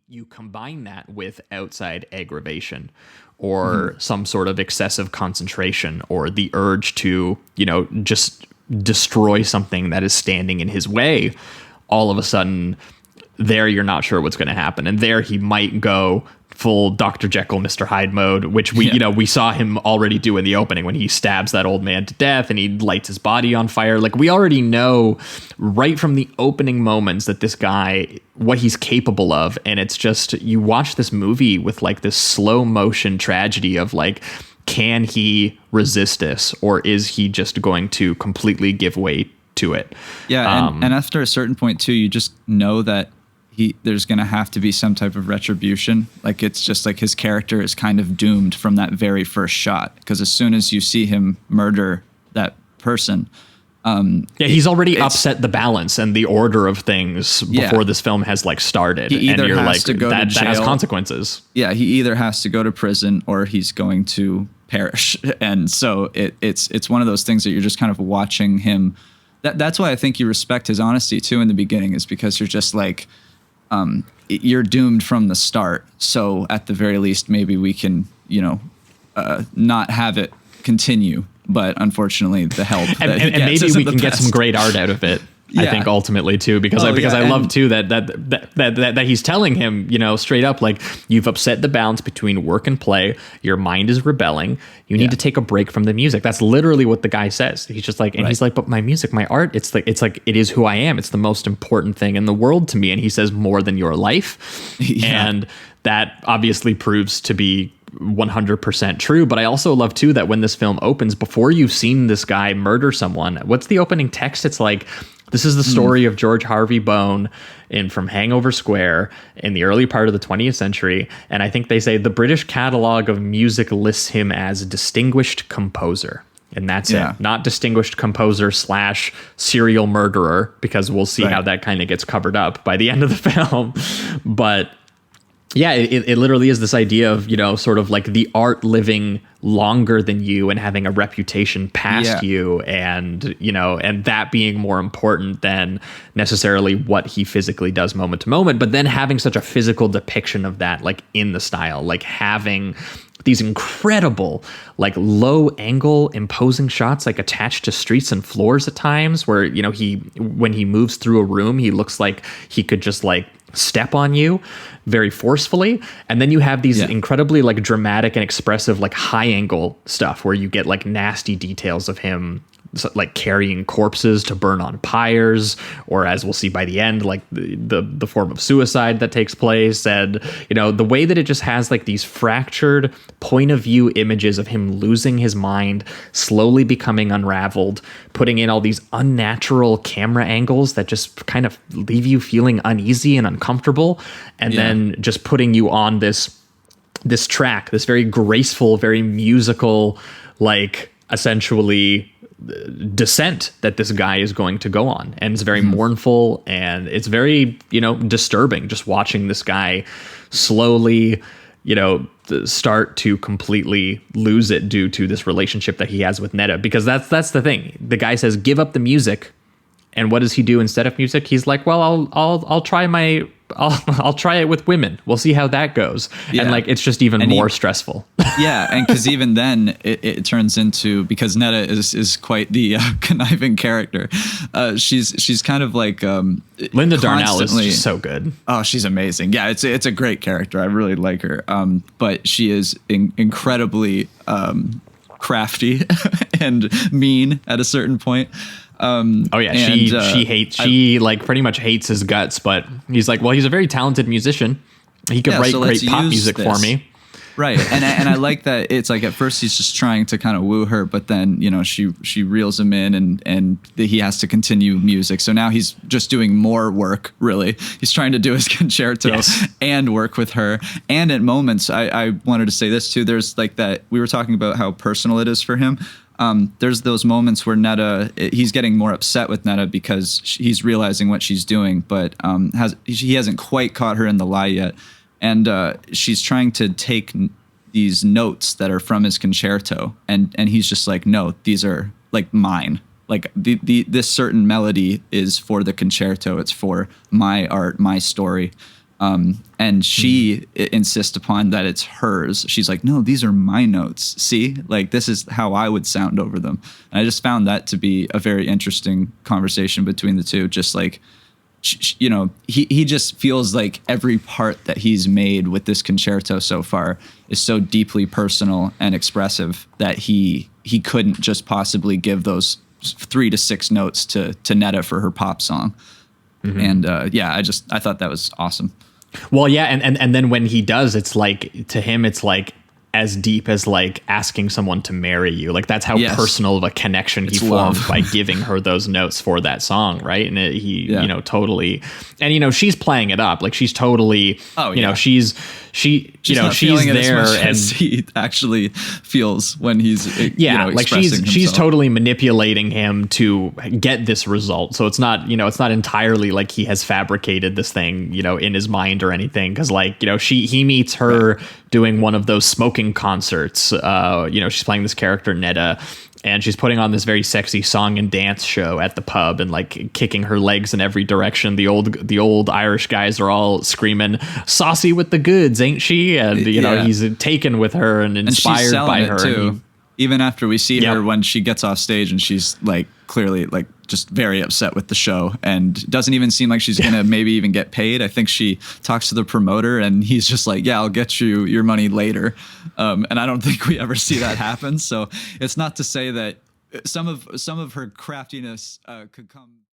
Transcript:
you combine that with outside aggravation or some sort of excessive concentration or the urge to, just destroy something that is standing in his way, all of a sudden there you're not sure what's going to happen. And there he might go full Dr. Jekyll, Mr. Hyde mode, which we saw him already do in the opening when he stabs that old man to death and he lights his body on fire. Like, we already know right from the opening moments that this guy, what he's capable of. And it's just, you watch this movie with like this slow motion tragedy of like, can he resist this, or is he just going to completely give way to it? Yeah. And after a certain point too, you just know that there's going to have to be some type of retribution. Like, it's just like his character is kind of doomed from that very first shot. Because as soon as you see him murder that person, he's already upset the balance and the order of things before this film has like started. He either has to go to jail. That has consequences. Yeah, he either has to go to prison or he's going to perish. And so it's one of those things that you're just kind of watching him. That's why I think you respect his honesty too in the beginning, is because you're just like, you're doomed from the start. So at the very least, maybe we can, not have it continue. But unfortunately, the help and maybe we can get some great art out of it. Yeah. I think ultimately too, because I love too that he's telling him, straight up, like, you've upset the balance between work and play. Your mind is rebelling. You need to take a break from the music. That's literally what the guy says. He's just like, and he's like, but my music, my art, it's like it is who I am. It's the most important thing in the world to me. And he says, more than your life. And that obviously proves to be 100% true. But I also love too that when this film opens, before you've seen this guy murder someone, what's the opening text? It's like, this is the story of George Harvey Bone from Hangover Square in the early part of the 20th century. And I think they say the British Catalogue of Music lists him as distinguished composer. And that's it. Not distinguished composer / serial murderer, because we'll see how that kind of gets covered up by the end of the film. But yeah, it literally is this idea of, sort of like the art living longer than you and having a reputation past you, and, and that being more important than necessarily what he physically does moment to moment, but then having such a physical depiction of that, like in the style, like having these incredible, like low angle, imposing shots, like attached to streets and floors at times, where, when he moves through a room, he looks like he could just like step on you very forcefully. And then you have these incredibly like dramatic and expressive, like high angle stuff where you get like nasty details of him like carrying corpses to burn on pyres, or as we'll see by the end, like the form of suicide that takes place. And, the way that it just has like these fractured point of view images of him losing his mind, slowly becoming unraveled, putting in all these unnatural camera angles that just kind of leave you feeling uneasy and uncomfortable. And then just putting you on this track, this very graceful, very musical, like essentially descent that this guy is going to go on. And it's very mournful, and it's very, disturbing just watching this guy slowly, start to completely lose it due to this relationship that he has with Netta. Because that's the thing. The guy says, give up the music. And what does he do instead of music? He's like, well, I'll try I'll try it with women. We'll see how that goes. Yeah. And like, it's just even more stressful. Yeah. And because even then it turns into, because Netta is quite the conniving character. She's kind of like, Linda Darnell is just so good. Oh, she's amazing. Yeah. It's a great character. I really like her. But she is incredibly, crafty and mean at a certain point. She like pretty much hates his guts, but he's like, well, he's a very talented musician. He could write great pop music for me. Right. And I like that it's like at first he's just trying to kind of woo her, but then, she reels him in and he has to continue music. So now he's just doing more work, really. He's trying to do his concerto and work with her. And at moments, I wanted to say this too, there's like that, we were talking about how personal it is for him. There's those moments where he's getting more upset with Netta because he's realizing what she's doing, but he hasn't quite caught her in the lie yet. And she's trying to take these notes that are from his concerto. And he's just like, no, these are like mine. Like this certain melody is for the concerto. It's for my art, my story. And she insists upon that it's hers. She's like, no, these are my notes. See, like, this is how I would sound over them. And I just found that to be a very interesting conversation between the two. Just like, you know, he just feels like every part that he's made with this concerto so far is so deeply personal and expressive that he couldn't just possibly give those 3 to 6 notes to Netta for her pop song. And I thought that was awesome. Well, yeah, and then when he does, it's like, to him, it's like as deep as like asking someone to marry you. Like, that's how personal of a connection he formed by giving her those notes for that song, right? And you know, totally, and you know, she's playing it up, like she's totally, you know, she's there, and he actually feels when he's like she's totally manipulating him to get this result. So it's not, you know, it's not entirely like he has fabricated this thing, you know, in his mind or anything, because like, you know, he meets her doing one of those smoking concerts. You know, she's playing this character Netta, and she's putting on this very sexy song and dance show at the pub and like kicking her legs in every direction. The old Irish guys are all screaming, "Saucy with the goods, ain't she?" And you know, he's taken with her and inspired by her too. Even after we see her when she gets off stage, and she's like clearly like just very upset with the show and doesn't even seem like she's gonna maybe even get paid. I think she talks to the promoter and he's just like, yeah, I'll get you your money later. And I don't think we ever see that happen. So it's not to say that some of her craftiness could come